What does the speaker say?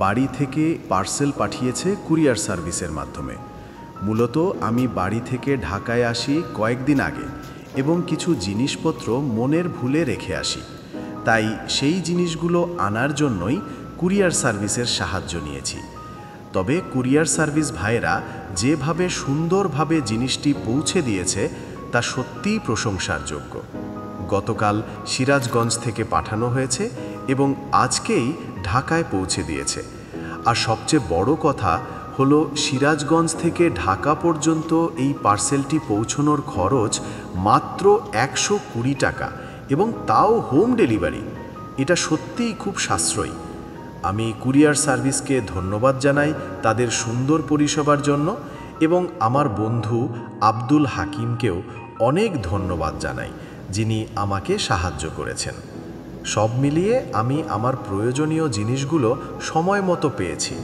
বাড়ি থেকে পার্সেল পাঠিয়েছে কুরিয়ার সার্ভিসের মাধ্যমে। মূলত আমি বাড়ি থেকে ঢাকায় আসি কয়েকদিন আগে এবং কিছু জিনিসপত্র মনের ভুলে রেখে আসি, তাই সেই জিনিসগুলো আনার জন্যই কুরিয়ার সার্ভিসের সাহায্য নিয়েছি। তবে কুরিয়ার সার্ভিস ভাইয়েরা যেভাবে সুন্দরভাবে জিনিসটি পৌঁছে দিয়েছে তা সত্যিই প্রশংসার যোগ্য। গতকাল সিরাজগঞ্জ থেকে পাঠানো হয়েছে এবং আজকেই ঢাকায় পৌঁছে দিয়েছে। আর সবচেয়ে বড় কথা হলো সিরাজগঞ্জ থেকে ঢাকা পর্যন্ত এই পার্সেলটি পৌঁছানোর খরচ মাত্র 120 টাকা, এবং তাও হোম ডেলিভারি। এটা সত্যিই খুব সাশ্রয়ী। আমি কুরিয়ার সার্ভিসকে ধন্যবাদ জানাই তাদের সুন্দর পরিষেবার জন্য, এবং আমার বন্ধু আব্দুল হাকিমকেও অনেক ধন্যবাদ জানাই, যিনি আমাকে সাহায্য করেছেন। সব মিলিয়ে আমি আমার প্রয়োজনীয় জিনিসগুলো সময় মতো পেয়েছি।